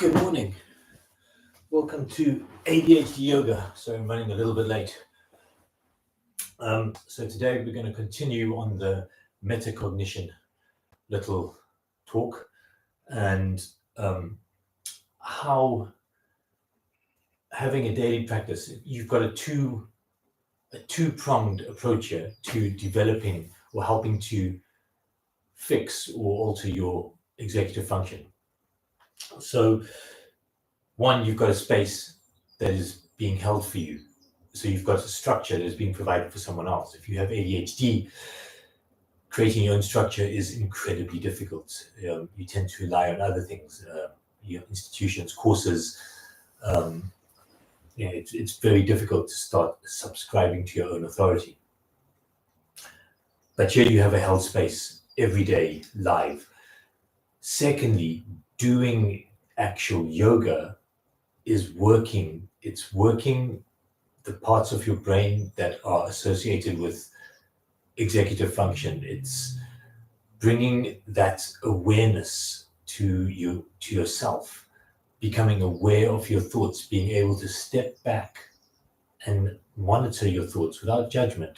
Good morning. Welcome to ADHD Yoga. So I'm running a little bit late. So today we're going to continue on the meta-cognition little talk and how having a daily practice, you've got a two-pronged approach here to developing or helping to fix or alter your executive function. So one, you've got a space that is being held for you. So you've got a structure that is being provided for someone else. If you have ADHD, creating your own structure is incredibly difficult. You tend to rely on other things, your institutions, courses. It's very difficult to start subscribing to your own authority. But here you have a held space every day, live. Secondly, doing actual yoga is working. It's working the parts of your brain that are associated with executive function. It's bringing that awareness to yourself, becoming aware of your thoughts, being able to step back and monitor your thoughts without judgment.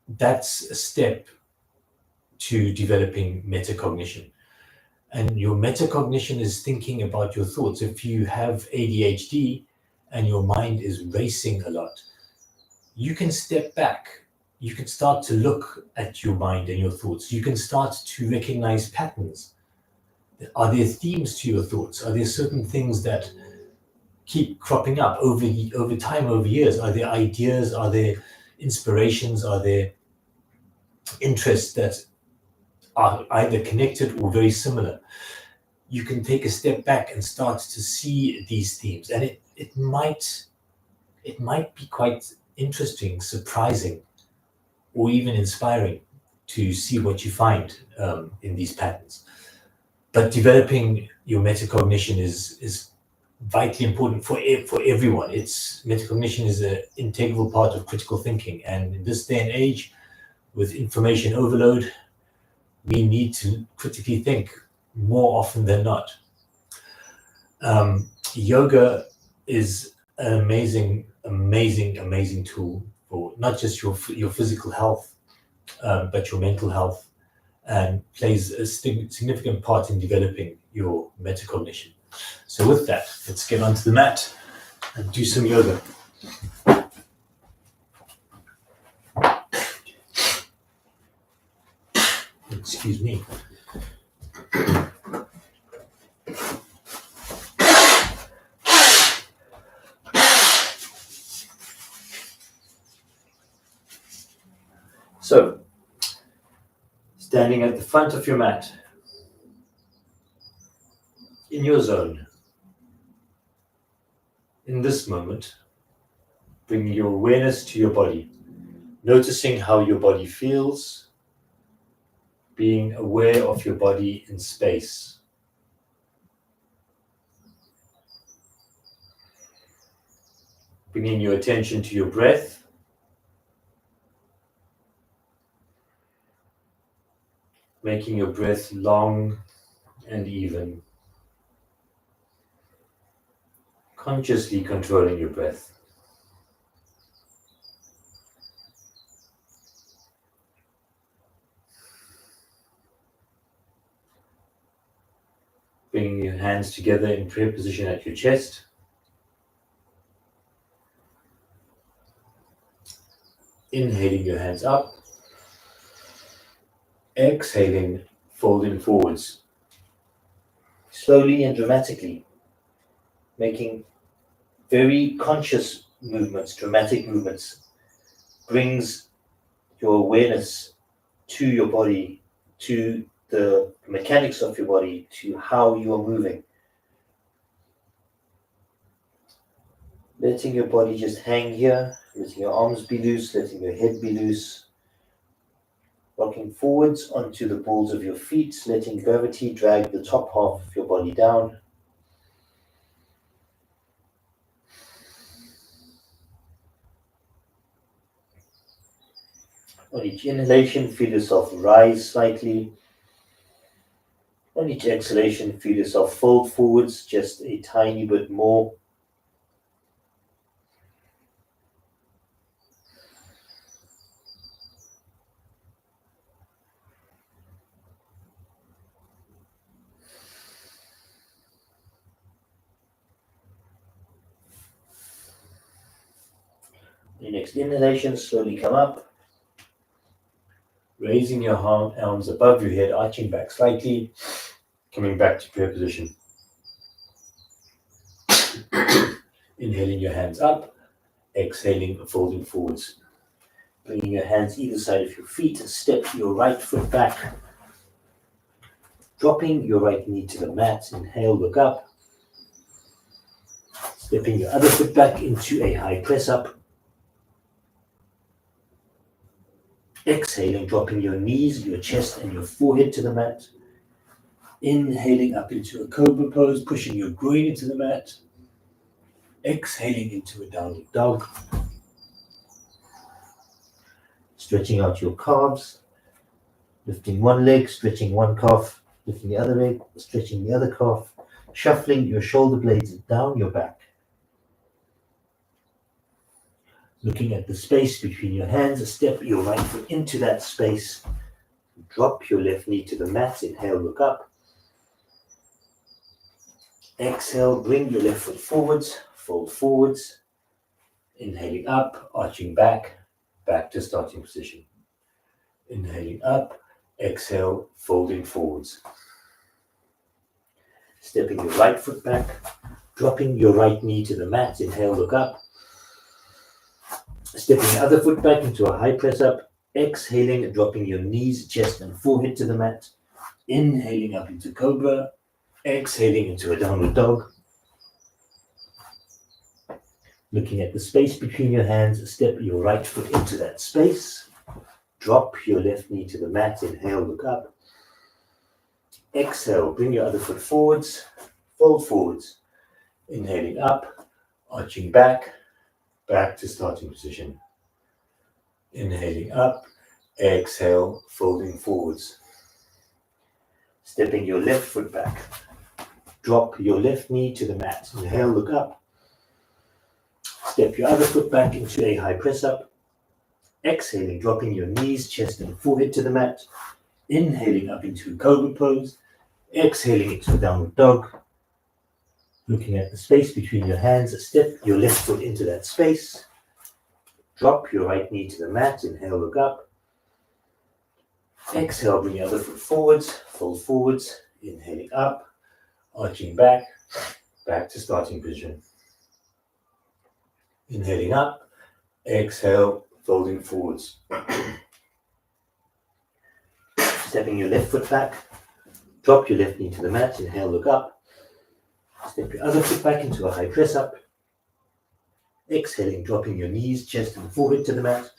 That's a step to developing metacognition. And your metacognition is thinking about your thoughts. If you have ADHD and your mind is racing a lot, you can step back. You can start to look at your mind and your thoughts. You can start to recognize patterns. Are there themes to your thoughts? Are there certain things that keep cropping up over time, over years? Are there ideas? Are there inspirations? Are there interests that are either connected or very similar? You can take a step back and start to see these themes, and it might be quite interesting, surprising, or even inspiring to see what you find in these patterns. But developing your metacognition is vitally important for everyone. Metacognition is an integral part of critical thinking, and in this day and age, with information overload, we need to critically think more often than not. Yoga is an amazing tool for not just your physical health, but your mental health, and plays a significant part in developing your metacognition. So with that, let's get onto the mat and do some yoga. Excuse me. So, standing at the front of your mat, in your zone, in this moment, bringing your awareness to your body, noticing how your body feels, being aware of your body in space. Bringing your attention to your breath, making your breath long and even. Consciously controlling your breath. Bringing your hands together in prayer position at your chest. Inhaling your hands up. Exhaling, folding forwards. Slowly and dramatically, making very conscious movements, dramatic movements, brings your awareness to your body, to the mechanics of your body, to how you are moving. Letting your body just hang here, letting your arms be loose, letting your head be loose. Rocking forwards onto the balls of your feet, letting gravity drag the top half of your body down. On each inhalation, feel yourself rise slightly. On each exhalation, feel yourself fold forwards just a tiny bit more. The next inhalation, slowly come up, raising your arms above your head, arching back slightly, coming back to prayer position. Inhaling your hands up, exhaling, folding forwards. Bringing your hands either side of your feet, step your right foot back, dropping your right knee to the mat, inhale, look up, stepping your other foot back into a high press up, exhaling, dropping your knees, your chest and your forehead to the mat, inhaling up into a cobra pose, pushing your groin into the mat, exhaling into a downward dog, stretching out your calves, lifting one leg, stretching one calf, lifting the other leg, stretching the other calf, shuffling your shoulder blades down your back. Looking at the space between your hands, step your right foot into that space, drop your left knee to the mat, inhale, look up. Exhale, bring your left foot forwards, fold forwards, inhaling up, arching back, back to starting position. Inhaling up, exhale, folding forwards. Stepping your right foot back, dropping your right knee to the mat, inhale, look up. Stepping the other foot back into a high press up, exhaling, dropping your knees, chest and forehead to the mat. Inhaling up into cobra, exhaling into a downward dog. Looking at the space between your hands, step your right foot into that space. Drop your left knee to the mat, inhale, look up. Exhale, bring your other foot forwards, fold forwards. Inhaling up, arching back, back to starting position. Inhaling up, exhale, folding forwards. Stepping your left foot back. Drop your left knee to the mat. Inhale, look up. Step your other foot back into a high press up. Exhaling, dropping your knees, chest and forehead to the mat. Inhaling up into a cobra pose. Exhaling into a downward dog. Looking at the space between your hands, step your left foot into that space. Drop your right knee to the mat, inhale, look up. Exhale, bring your other foot forwards, fold forwards, inhaling up, arching back, back to starting position. Inhaling up, exhale, folding forwards. Stepping your left foot back, drop your left knee to the mat, inhale, look up. Step your other foot back into a high press up. Exhaling, dropping your knees, chest and forehead to the mat.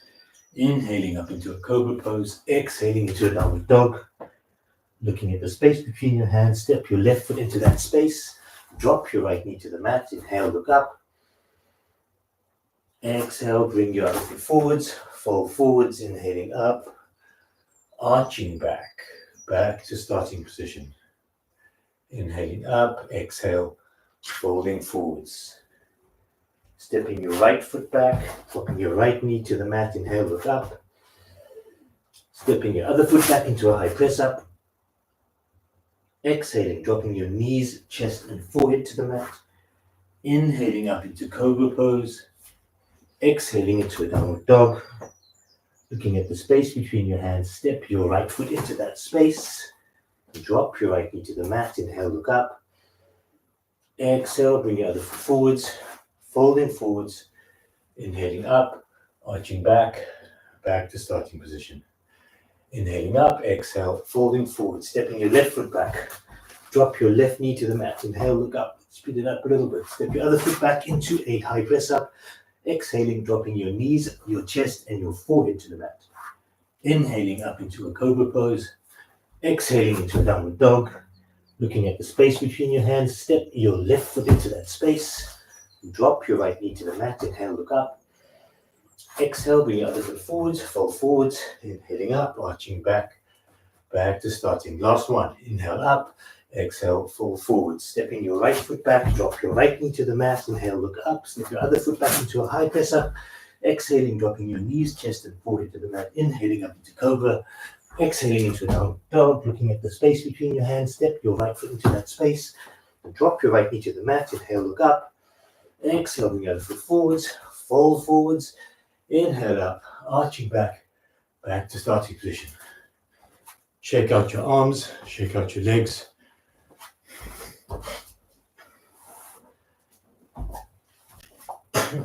Inhaling up into a cobra pose. Exhaling into a downward dog. Looking at the space between your hands, step your left foot into that space. Drop your right knee to the mat. Inhale, look up. Exhale, bring your other foot forwards. Fold forwards, inhaling up. Arching back, back to starting position. Inhaling up, exhale, folding forwards. Stepping your right foot back, dropping your right knee to the mat, inhale, look up. Stepping your other foot back into a high press up. Exhaling, dropping your knees, chest and forehead to the mat. Inhaling up into cobra pose. Exhaling into a downward dog. Looking at the space between your hands, step your right foot into that space. Drop your right knee to the mat, inhale, look up. Exhale, bring your other foot forwards, folding forwards, inhaling up, arching back, back to starting position. Inhaling up, exhale, folding forward, stepping your left foot back. Drop your left knee to the mat, inhale, look up, speed it up a little bit. Step your other foot back into a high press up. Exhaling, dropping your knees, your chest and your forehead to the mat. Inhaling up into a cobra pose. Exhaling into a downward dog. Looking at the space between your hands, step your left foot into that space. Drop your right knee to the mat, inhale, look up. Exhale, bring your other foot forwards, fold forwards, inhaling up, arching back, back to starting. Last one, inhale up, Exhale, fall forward. Stepping your right foot back, drop your right knee to the mat. Inhale, look up. Step your other foot back into a high press up. Exhaling, dropping your knees, chest, and forehead to the mat. Inhaling up into cobra. Exhaling into a downward dog, looking at the space between your hands. Step your right foot into that space. And drop your right knee to the mat. Inhale, look up. Exhale, bring your other foot forwards. Fold forwards. Inhale up, arching back to starting position. Shake out your arms, shake out your legs.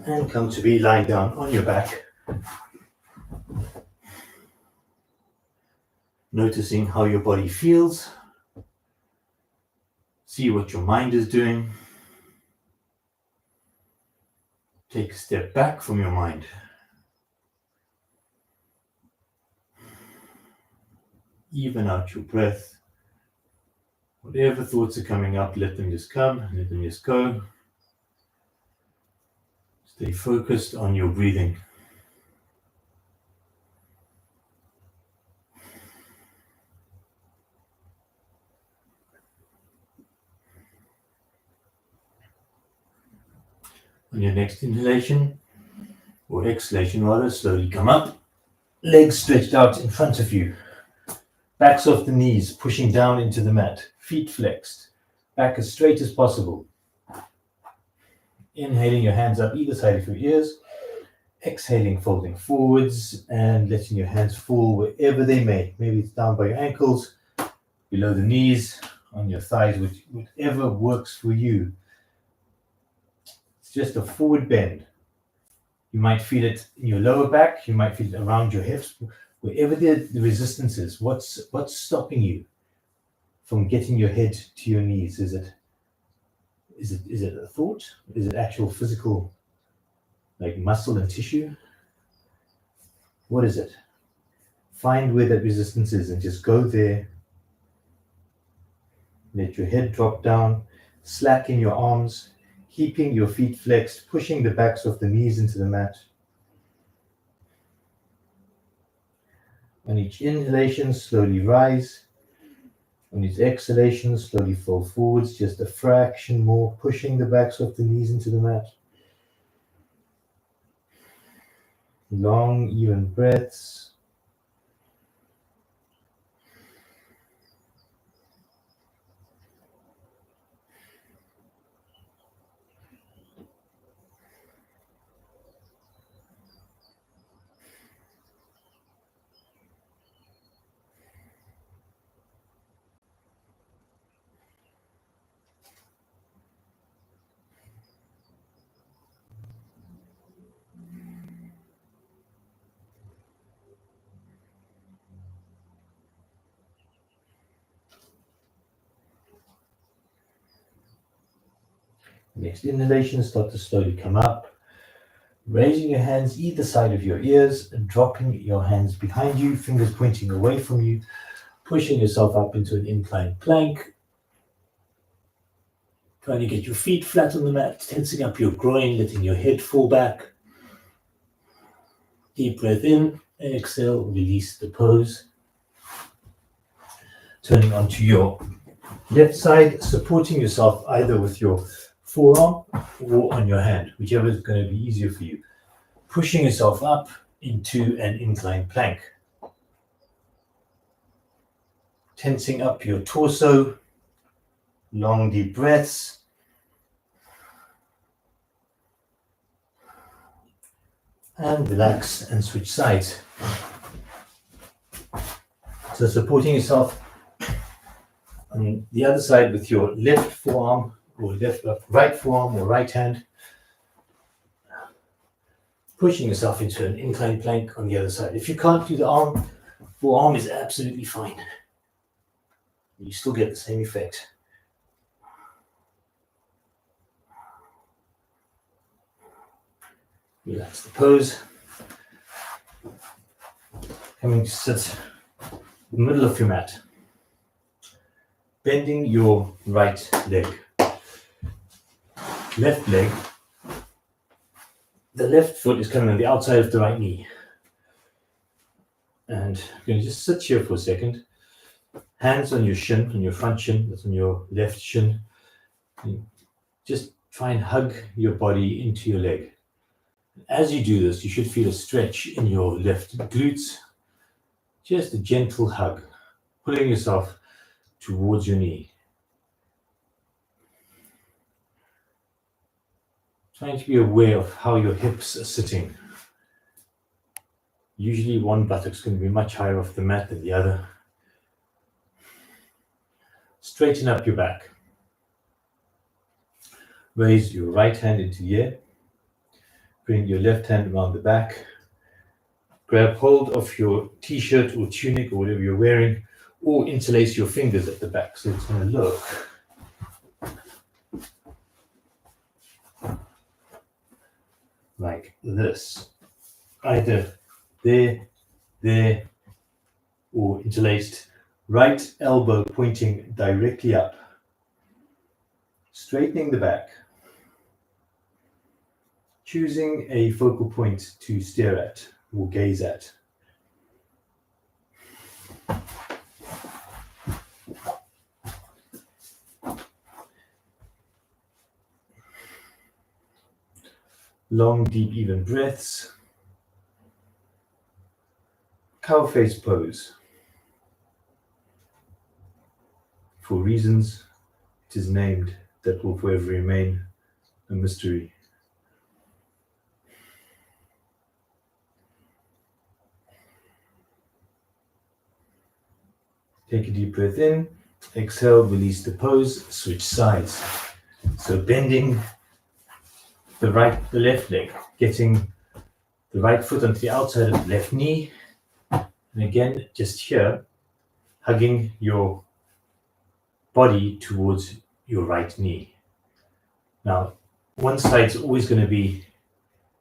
And come to be lying down on your back. Noticing how your body feels. See what your mind is doing. Take a step back from your mind. Even out your breath. Whatever thoughts are coming up, let them just come, let them just go. Stay focused on your breathing. On your next inhalation, or exhalation rather, slowly come up. Legs stretched out in front of you. Backs off the knees, pushing down into the mat. Feet flexed. Back as straight as possible. Inhaling your hands up either side of your ears. Exhaling, folding forwards and letting your hands fall wherever they may. Maybe it's down by your ankles, below the knees, on your thighs, whatever works for you. It's just a forward bend. You might feel it in your lower back. You might feel it around your hips. Wherever the resistance is, what's stopping you from getting your head to your knees? Is it a thought? Is it actual physical, like muscle and tissue? What is it? Find where that resistance is and just go there. Let your head drop down, slacken your arms, keeping your feet flexed, pushing the backs of the knees into the mat. On each inhalation, slowly rise. On each exhalation, slowly fall forwards, just a fraction more, pushing the backs of the knees into the mat. Long, even breaths. Next inhalation, start to slowly come up. Raising your hands either side of your ears and dropping your hands behind you, fingers pointing away from you, pushing yourself up into an inclined plank. Trying to get your feet flat on the mat, tensing up your groin, letting your head fall back. Deep breath in, exhale, release the pose. Turning onto your left side, supporting yourself either with your forearm or on your hand, whichever is going to be easier for you. Pushing yourself up into an inclined plank. Tensing up your torso. Long deep breaths. And relax and switch sides. So supporting yourself on the other side with your left forearm or right forearm or right hand. Pushing yourself into an inclined plank on the other side. If you can't do the arm, forearm is absolutely fine. You still get the same effect. Relax the pose. Coming to sit in the middle of your mat. Bending your right leg. Left leg. The left foot is coming on the outside of the right knee. And I'm going to just sit here for a second. Hands on your shin, on your front shin, that's on your left shin. Just try and hug your body into your leg. As you do this, you should feel a stretch in your left glutes. Just a gentle hug, pulling yourself towards your knee. Trying to be aware of how your hips are sitting. Usually one buttock's going to be much higher off the mat than the other. Straighten up your back. Raise your right hand into the air. Bring your left hand around the back. Grab hold of your t-shirt or tunic or whatever you're wearing, or interlace your fingers at the back. So it's going to look like this. Either there, or interlaced. Right elbow pointing directly up. Straightening the back. Choosing a focal point to stare at or gaze at. Long, deep, even breaths. Cow face pose. For reasons it is named that will forever remain a mystery. Take a deep breath in, exhale, release the pose, switch sides. So bending the left leg, getting the right foot onto the outside of the left knee, and again, just here, hugging your body towards your right knee. Now, one side's always going to be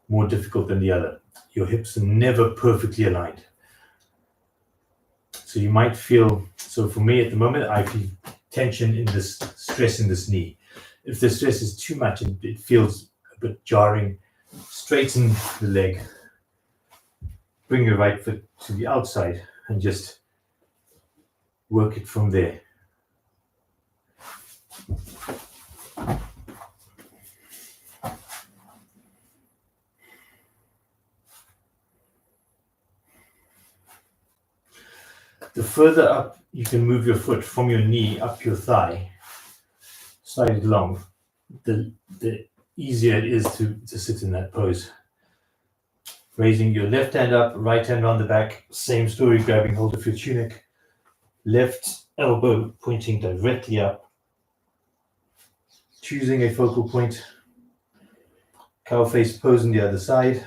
more difficult than the other. Your hips are never perfectly aligned. So you might feel, so for me at the moment, I feel tension in this, stress in this knee. If the stress is too much and it feels a bit jarring, straighten the leg. Bring your right foot to the outside and just work it from there. The further up you can move your foot from your knee up your thigh, slide it along, the easier it is to sit in that pose. Raising your left hand up, right hand on the back, same story, grabbing hold of your tunic, left elbow pointing directly up, choosing a focal point, cow face pose on the other side.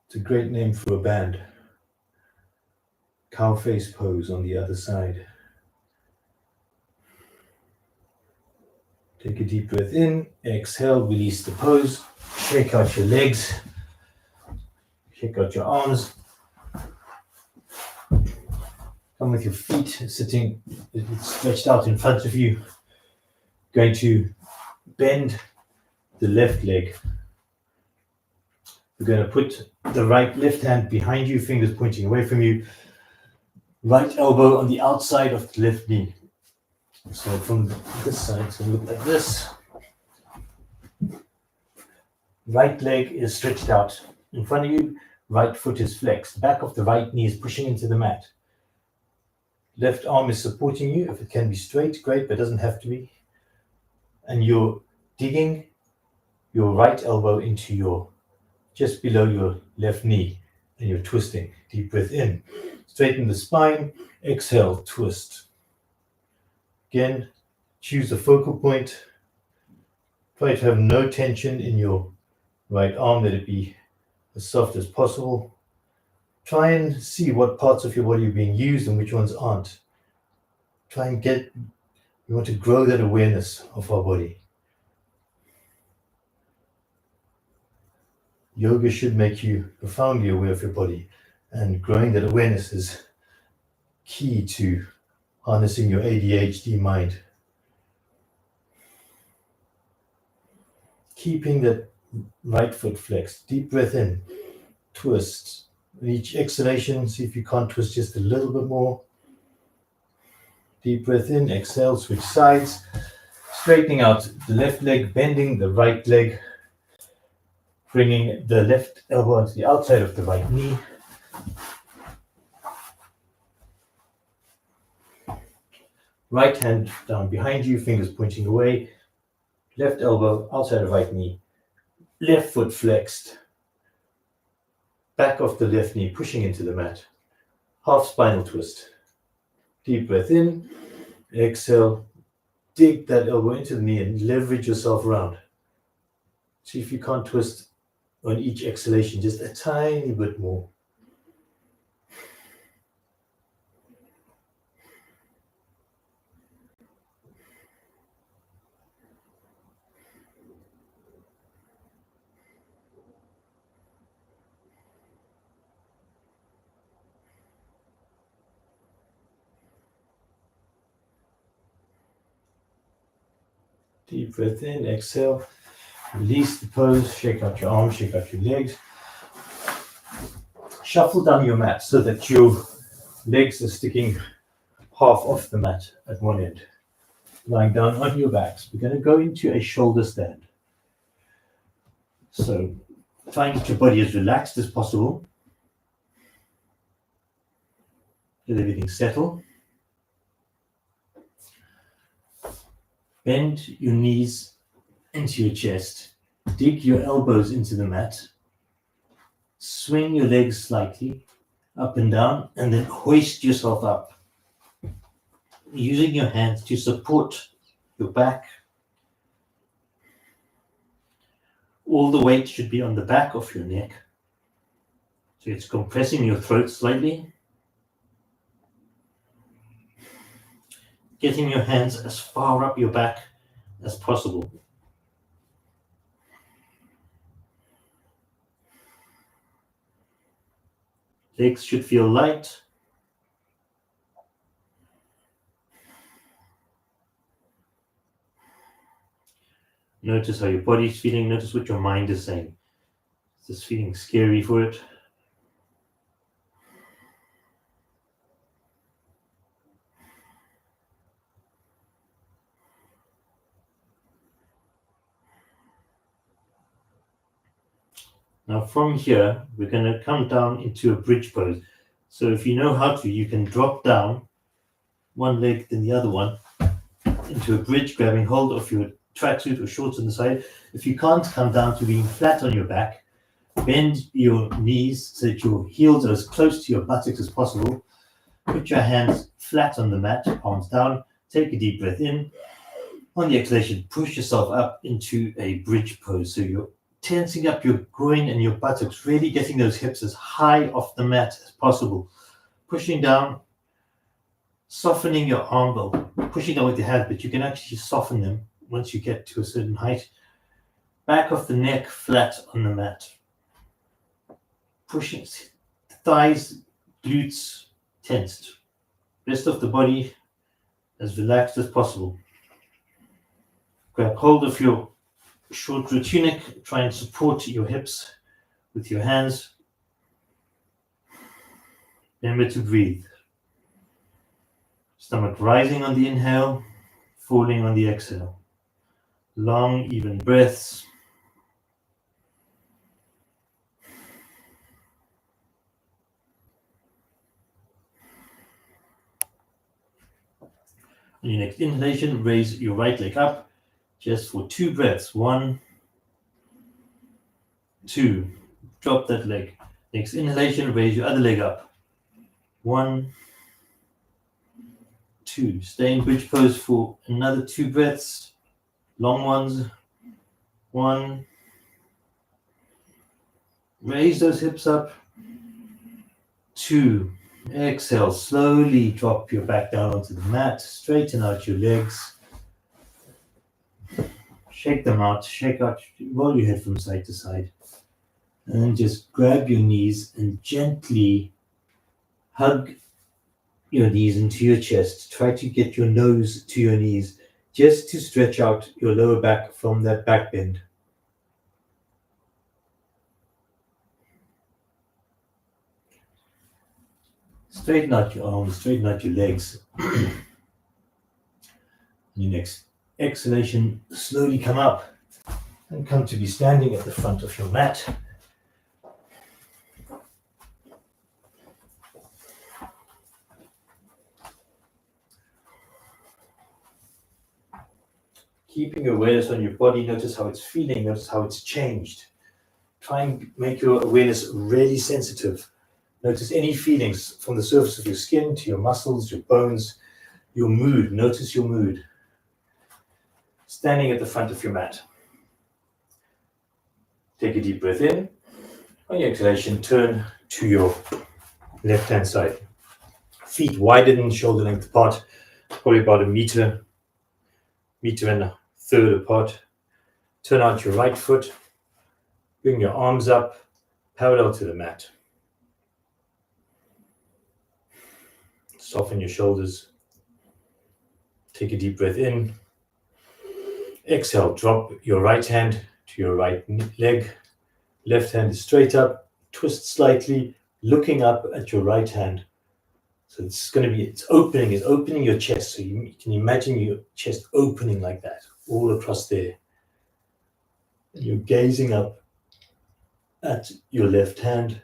It's a great name for a band. Cow face pose on the other side. Take a deep breath in, exhale, release the pose, shake out your legs, shake out your arms. Come with your feet sitting stretched out in front of you. Going to bend the left leg. We're going to put the left hand behind you, fingers pointing away from you. Right elbow on the outside of the left knee. So from this side, it's going to look like this. Right leg is stretched out in front of you. Right foot is flexed. Back of the right knee is pushing into the mat. Left arm is supporting you. If it can be straight, great, but it doesn't have to be. And you're digging your right elbow into just below your left knee, and you're twisting. Deep breath in. Straighten the spine. Exhale, twist. Again, choose a focal point. Try to have no tension in your right arm. Let it be as soft as possible. Try and see what parts of your body are being used and which ones aren't. We want to grow that awareness of our body. Yoga should make you profoundly aware of your body, and growing that awareness is key to harnessing your ADHD mind. Keeping that right foot flexed. Deep breath in. twist. Each exhalation, see if you can't twist just a little bit more. Deep breath in, exhale, switch sides. Straightening out the left leg, bending the right leg, bringing the left elbow onto the outside of the right knee. Right hand down behind you, fingers pointing away. Left elbow outside of right knee. Left foot flexed. Back of the left knee pushing into the mat. Half spinal twist. Deep breath in. Exhale. Dig that elbow into the knee and leverage yourself around. See if you can't twist on each exhalation just a tiny bit more. Deep breath in, exhale. Release the pose, shake out your arms, shake out your legs. Shuffle down your mat so that your legs are sticking half off the mat at one end. Lying down on your backs. We're going to go into a shoulder stand. So try and get your body as relaxed as possible. Let everything settle. Bend your knees into your chest. Dig your elbows into the mat. Swing your legs slightly up and down, and then hoist yourself up. Using your hands to support your back. All the weight should be on the back of your neck. So it's compressing your throat slightly. Getting your hands as far up your back as possible. Legs should feel light. Notice how your body's feeling. Notice what your mind is saying. Is this feeling scary for it? Now from here, we're going to come down into a bridge pose. So if you know how to, you can drop down one leg then the other one into a bridge, grabbing hold of your tracksuit or shorts on the side. If you can't, come down to being flat on your back. Bend your knees so that your heels are as close to your buttocks as possible. Put your hands flat on the mat, palms down. Take a deep breath in. On the exhalation, push yourself up into a bridge pose. So you're tensing up your groin and your buttocks, really getting those hips as high off the mat as possible. Pushing down, softening your arm, well, pushing down with your hand, but you can actually soften them once you get to a certain height. Back of the neck flat on the mat. Pushing thighs, glutes tensed. Rest of the body as relaxed as possible. Grab hold of your short tunic, try and support your hips with your hands. Remember to breathe. Stomach rising on the inhale, falling on the exhale. Long, even breaths. On your next inhalation, raise your right leg up just for 2 breaths. 1, 2. Drop that leg. Next inhalation, raise your other leg up. 1, 2. Stay in bridge pose for another 2 breaths. Long ones. 1. Raise those hips up. 2. Exhale. Slowly drop your back down onto the mat. Straighten out your legs. Shake them out. Roll your head from side to side. And then just grab your knees and gently hug your knees into your chest. Try to get your nose to your knees just to stretch out your lower back from that back bend. Straighten out your arms, straighten out your legs. Your next exhalation, slowly come up and come to be standing at the front of your mat. Keeping awareness on your body, notice how it's feeling, notice how it's changed. Try and make your awareness really sensitive. Notice any feelings from the surface of your skin to your muscles, your bones, your mood. Notice your mood. Standing at the front of your mat. Take a deep breath in. On your exhalation, turn to your left-hand side. Feet widen, shoulder length apart, probably about a meter and a third apart. Turn out your right foot. Bring your arms up, parallel to the mat. Soften your shoulders. Take a deep breath in. Exhale, drop your right hand to your right leg. Left hand is straight up. Twist slightly, looking up at your right hand. So it's opening your chest. So you can imagine your chest opening like that, all across there. And you're gazing up at your left hand.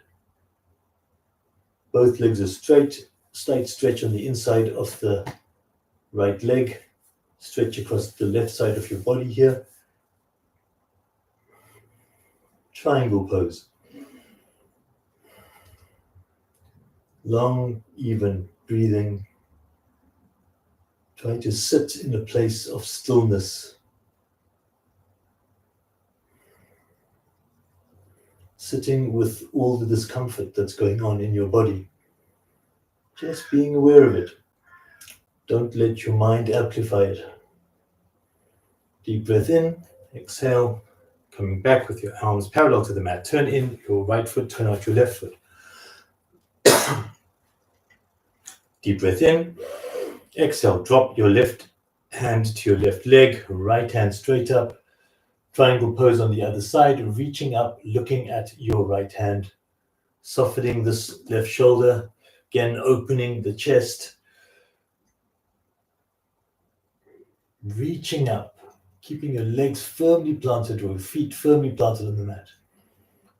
Both legs are straight. Slight stretch on the inside of the right leg. Stretch across the left side of your body here. Triangle pose. Long, even breathing. Try to sit in a place of stillness. Sitting with all the discomfort that's going on in your body. Just being aware of it. Don't let your mind amplify it. Deep breath in, exhale, coming back with your arms parallel to the mat. Turn in your right foot, turn out your left foot. Deep breath in, exhale, drop your left hand to your left leg, right hand straight up. Triangle pose on the other side, reaching up, looking at your right hand. Softening this left shoulder, again opening the chest. Reaching up, keeping your legs firmly planted or your feet firmly planted on the mat.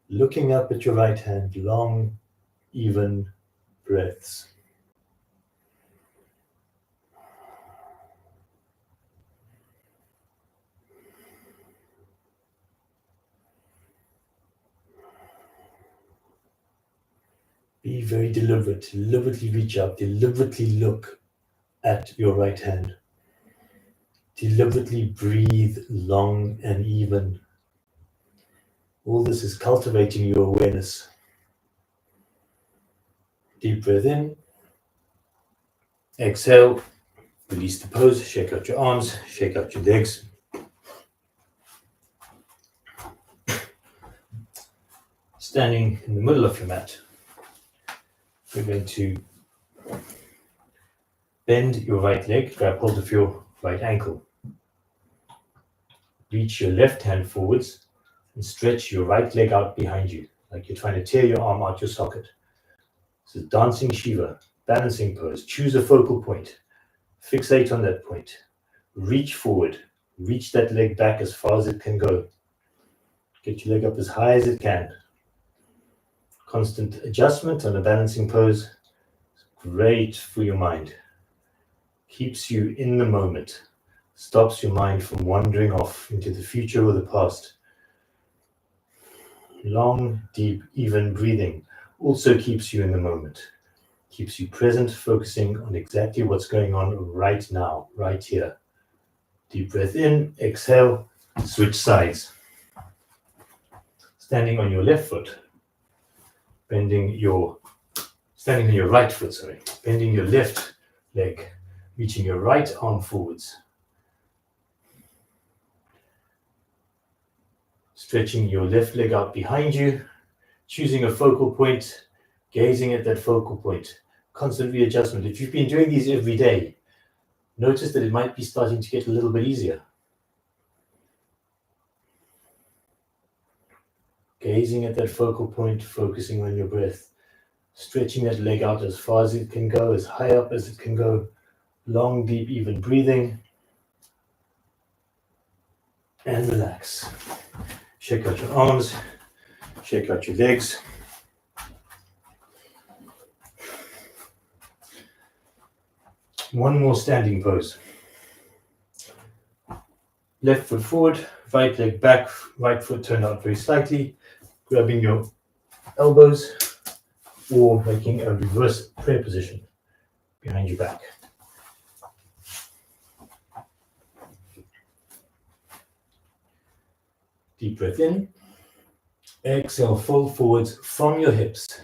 Looking up at your right hand, long, even breaths. Be very deliberate, deliberately reach up, deliberately look at your right hand. Deliberately breathe long and even. All this is cultivating your awareness. Deep breath in. Exhale. Release the pose. Shake out your arms. Shake out your legs. Standing in the middle of your mat. We're going to bend your right leg. Grab hold of your right ankle. Reach your left hand forwards and stretch your right leg out behind you, like you're trying to tear your arm out your socket. This is dancing Shiva, balancing pose. Choose a focal point. Fixate on that point. Reach forward. Reach that leg back as far as it can go. Get your leg up as high as it can. Constant adjustment on a balancing pose is great for your mind. Keeps you in the moment. Stops your mind from wandering off into the future or the past. Long, deep, even breathing also keeps you in the moment. Keeps you present, focusing on exactly what's going on right now, right here. Deep breath in, exhale, switch sides. Standing on your left foot, standing on your right foot, bending your left leg, reaching your right arm forwards. Stretching your left leg out behind you, choosing a focal point, gazing at that focal point. Constant readjustment. If you've been doing these every day, notice that it might be starting to get a little bit easier. Gazing at that focal point, focusing on your breath. Stretching that leg out as far as it can go, as high up as it can go. Long, deep, even breathing. And relax. Shake out your arms. Shake out your legs. One more standing pose. Left foot forward, right leg back, right foot turned out very slightly, grabbing your elbows or making a reverse prayer position behind your back. Deep breath in. Exhale, fold forwards from your hips,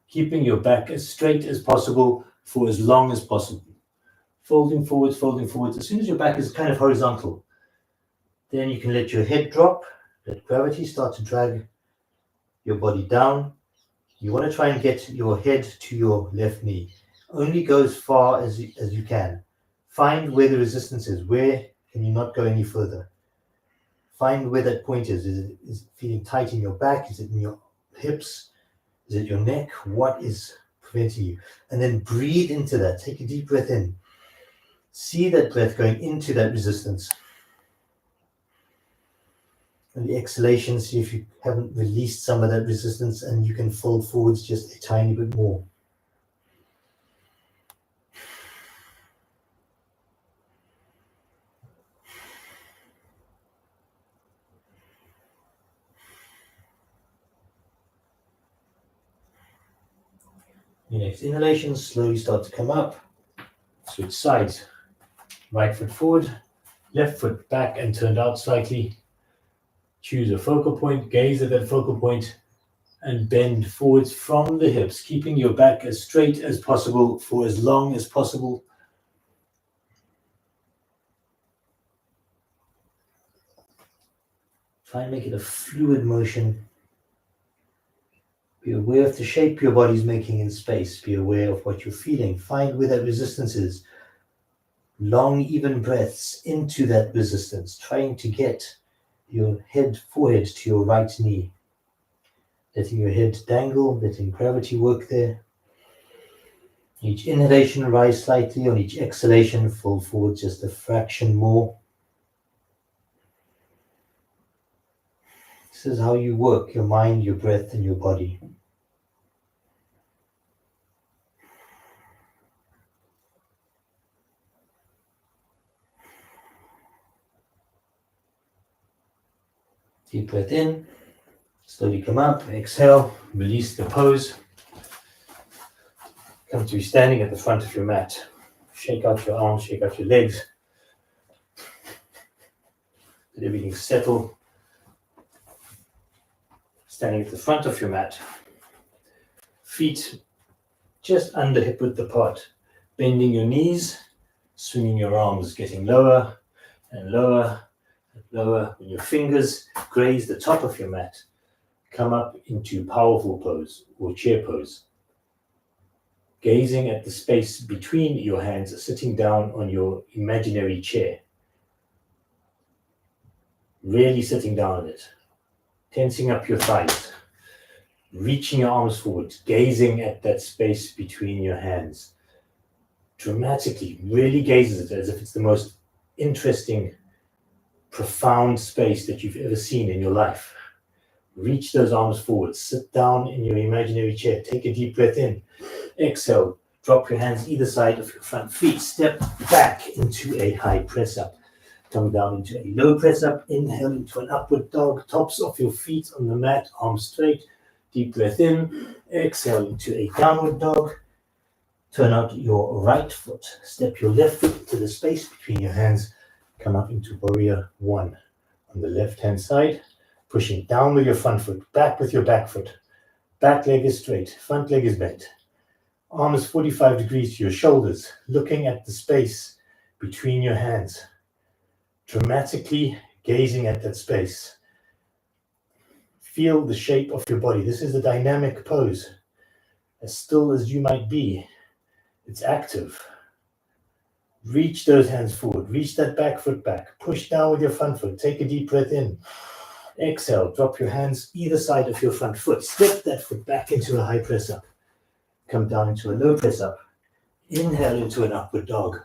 keeping your back as straight as possible for as long as possible. Folding forwards, folding forwards. As soon as your back is kind of horizontal, then you can let your head drop, let gravity start to drag your body down. You want to try and get your head to your left knee. Only go as far as you can. Find where the resistance is. Where can you not go any further? Find where that point is. Is it feeling tight in your back? Is it in your hips? Is it your neck? What is preventing you? And then breathe into that. Take a deep breath in. See that breath going into that resistance. And the exhalation, see if you haven't released some of that resistance and you can fold forwards just a tiny bit more. Your next inhalation, slowly start to come up. Switch sides. Right foot forward, left foot back and turned out slightly. Choose a focal point, gaze at that focal point, and bend forwards from the hips, keeping your back as straight as possible for as long as possible. Try and make it a fluid motion. Be aware of the shape your body's making in space. Be aware of what you're feeling. Find where that resistance is. Long, even breaths into that resistance, trying to get your forehead to your right knee. Letting your head dangle, letting gravity work there. Each inhalation, rise slightly. On each exhalation, fold forward just a fraction more. This is how you work your mind, your breath, and your body. Deep breath in, slowly come up, exhale, release the pose. Come to standing at the front of your mat. Shake out your arms, shake out your legs. Let everything settle. Standing at the front of your mat. Feet just under hip width apart. Bending your knees, swinging your arms, getting lower and lower. Lower. When your fingers graze the top of your mat, come up into powerful pose or chair pose. Gazing at the space between your hands, sitting down on your imaginary chair. Really sitting down on it. Tensing up your thighs. Reaching your arms forward, gazing at that space between your hands. Dramatically, really gazes at it as if it's the most interesting, profound space that you've ever seen in your life. Reach those arms forward, sit down in your imaginary chair, take a deep breath in, exhale, drop your hands either side of your front feet, step back into a high press up, come down into a low press up, inhale into an upward dog, tops of your feet on the mat, arms straight, deep breath in, exhale into a downward dog, turn out your right foot, step your left foot into the space between your hands, come up into warrior one. On the left-hand side, pushing down with your front foot, back with your back foot. Back leg is straight, front leg is bent. Arms 45 degrees to your shoulders, looking at the space between your hands. Dramatically gazing at that space. Feel the shape of your body. This is a dynamic pose. As still as you might be, it's active. Reach those hands forward. Reach that back foot back. Push down with your front foot. Take a deep breath in. Exhale. Drop your hands either side of your front foot. Step that foot back into a high press up. Come down into a low press up. Inhale into an upward dog.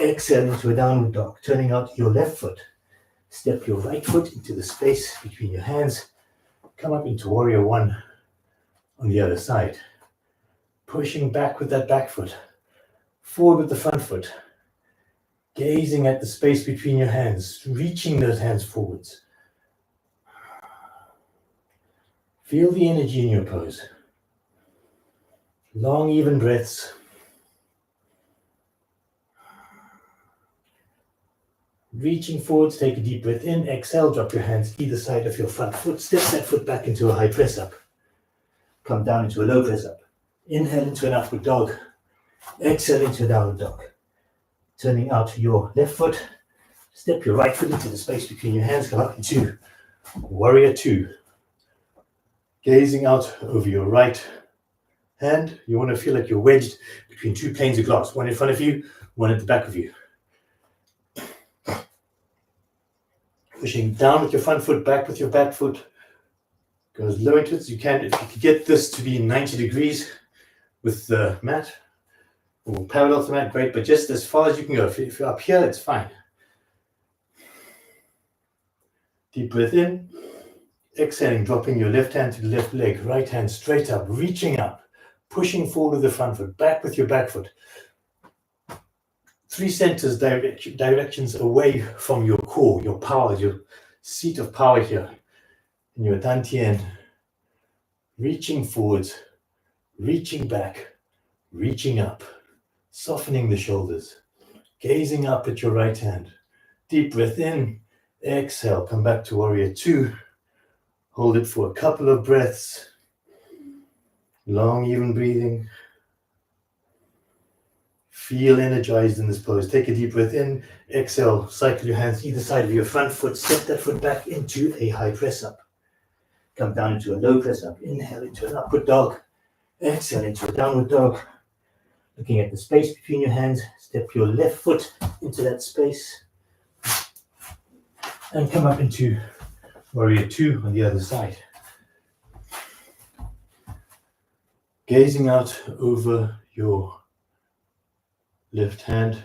Exhale into a downward dog, turning out your left foot. Step your right foot into the space between your hands. Come up into warrior one on the other side. Pushing back with that back foot. Forward with the front foot. Gazing at the space between your hands, reaching those hands forwards. Feel the energy in your pose. Long, even breaths. Reaching forwards, take a deep breath in. Exhale, drop your hands either side of your front foot. Step that foot back into a high press up. Come down into a low press up. Inhale into an upward dog. Exhale into a downward dog. Turning out your left foot. Step your right foot into the space between your hands. Come up into warrior two. Gazing out over your right hand. You want to feel like you're wedged between two planes of glass. One in front of you, one at the back of you. Pushing down with your front foot, back with your back foot. Go as low into it as you can. If you could get this to be 90 degrees with the mat, or parallel to the mat, great, but just as far as you can go. If you're up here, it's fine. Deep breath in. Exhaling, dropping your left hand to the left leg, right hand straight up, reaching up, pushing forward with the front foot, back with your back foot. 3 centers directions away from your core, your power, your seat of power here. In your dantian, reaching forwards, reaching back, reaching up, softening the shoulders, gazing up at your right hand. Deep breath in, exhale, come back to warrior two. Hold it for a couple of breaths. Long, even breathing. Feel energized in this pose. Take a deep breath in. Exhale. Cycle your hands either side of your front foot. Step that foot back into a high press up. Come down into a low press up. Inhale into an upward dog. Exhale into a downward dog. Looking at the space between your hands. Step your left foot into that space. And come up into warrior two on the other side. Gazing out over your left hand.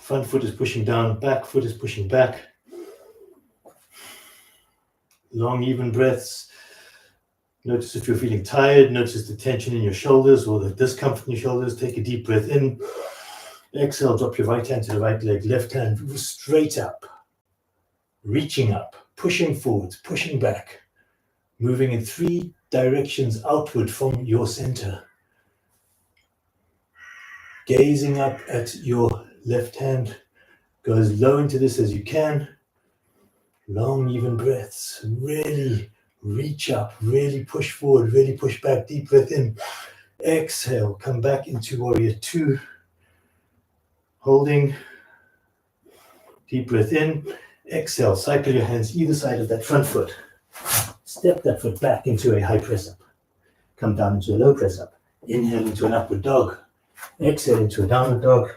Front foot is pushing down, back foot is pushing back. Long, even breaths. Notice if you're feeling tired. Notice the tension in your shoulders or the discomfort in your shoulders. Take a deep breath in. Exhale, drop your right hand to the right leg. Left hand straight up. Reaching up, pushing forwards, pushing back. Moving in 3 directions outward from your center. Gazing up at your left hand. Go as low into this as you can. Long, even breaths. Really reach up, really push forward, really push back. Deep breath in. Exhale, come back into warrior two. Holding. Deep breath in. Exhale, cycle your hands either side of that front foot. Step that foot back into a high press up. Come down into a low press up. Inhale into an upward dog. Exhale into a downward dog.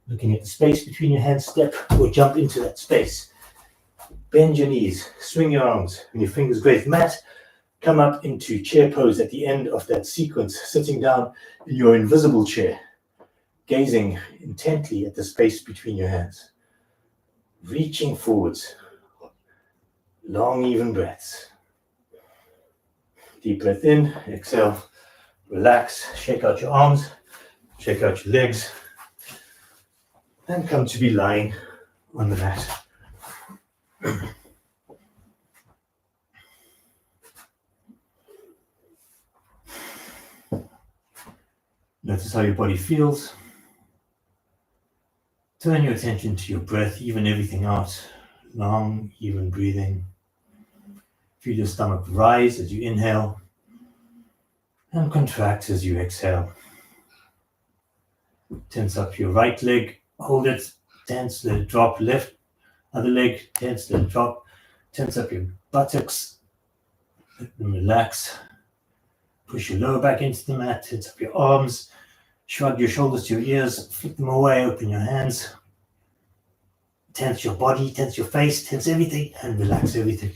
Looking at the space between your hands, step or jump into that space. Bend your knees, swing your arms and your fingers great. Mat, come up into chair pose at the end of that sequence, sitting down in your invisible chair, gazing intently at the space between your hands. Reaching forwards, long, even breaths. Deep breath in, exhale, relax, shake out your arms, shake out your legs, and come to be lying on the mat. Notice how your body feels. Turn your attention to your breath, even everything out. Long, even breathing. Feel your stomach rise as you inhale and contract as you exhale. Tense up your right leg, hold it, tense, let it drop. Left, other leg, tense, let it drop. Tense up your buttocks, let them relax. Push your lower back into the mat, tense up your arms, shrug your shoulders to your ears, flick them away, open your hands. Tense your body, tense your face, tense everything, and relax everything.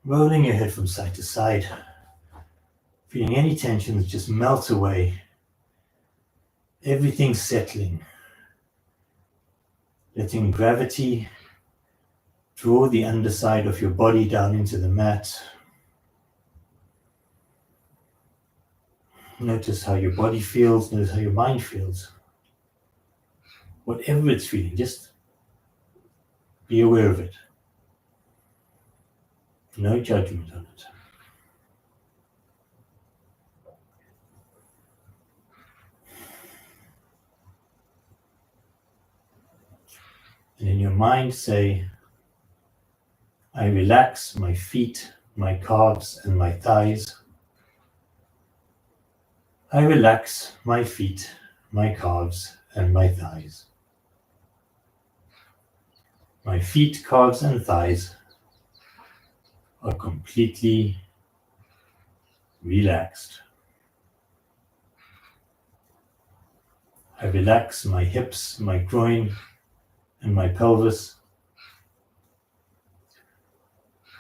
Rolling your head from side to side. Feeling any tensions just melt away. Everything settling. Letting gravity draw the underside of your body down into the mat. Notice how your body feels, notice how your mind feels. Whatever it's feeling, just be aware of it. No judgment on it. And in your mind say, I relax my feet, my calves, and my thighs. I relax my feet, my calves, and my thighs. My feet, calves, and thighs are completely relaxed. I relax my hips, my groin, and my pelvis.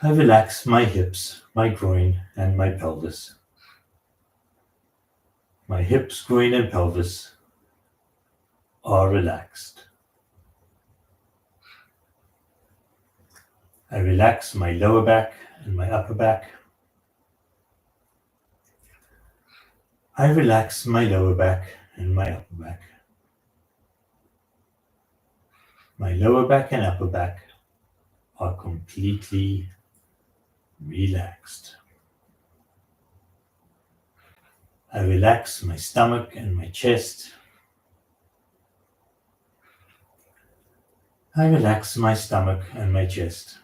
I relax my hips, my groin, and my pelvis. My hips, groin, and pelvis are relaxed. I relax my lower back and my upper back. I relax my lower back and my upper back. My lower back and upper back are completely relaxed. I relax my stomach and my chest. I relax my stomach and my chest.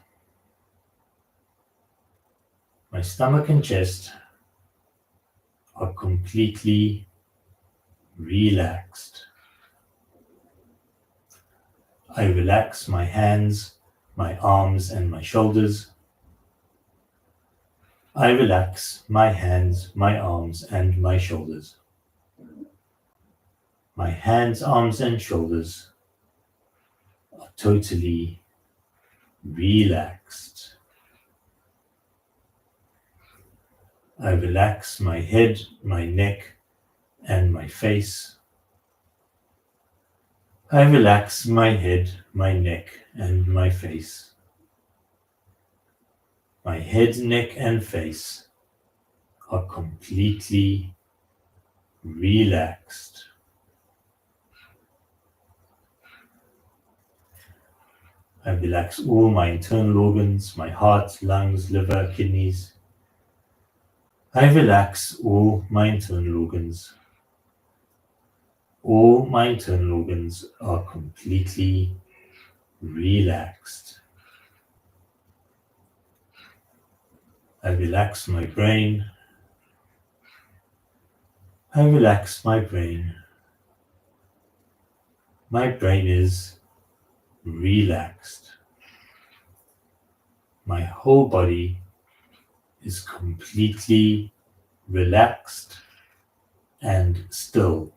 My stomach and chest are completely relaxed. I relax my hands, my arms, and my shoulders. I relax my hands, my arms, and my shoulders. My hands, arms, and shoulders are totally relaxed. I relax my head, my neck, and my face. I relax my head, my neck, and my face. My head, neck, and face are completely relaxed. I relax all my internal organs, my heart, lungs, liver, kidneys. I relax all my internal organs. All my internal organs are completely relaxed. I relax my brain. I relax my brain. My brain is relaxed. My whole body is completely relaxed and still.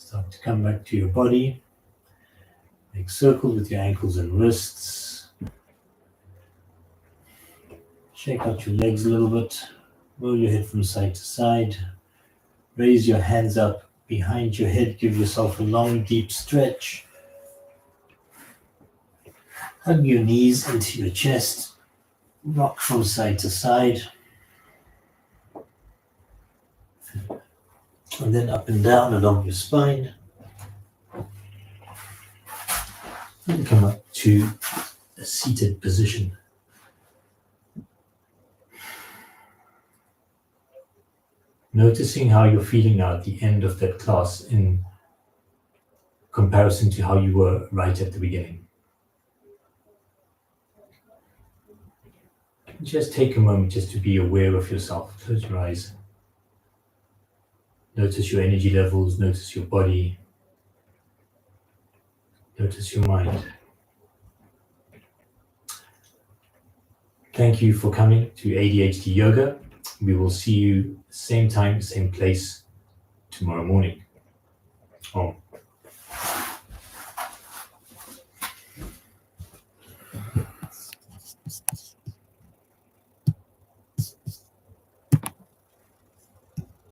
Start to come back to your body. Make circles with your ankles and wrists. Shake out your legs a little bit. Roll your head from side to side. Raise your hands up behind your head. Give yourself a long, deep stretch. Hug your knees into your chest. Rock from side to side. And then up and down along your spine. And come up to a seated position. Noticing how you're feeling now at the end of that class in comparison to how you were right at the beginning. Just take a moment just to be aware of yourself. Close your eyes. Notice your energy levels, notice your body, notice your mind. Thank you for coming to ADHD Yoga. We will see you same time, same place tomorrow morning. Om.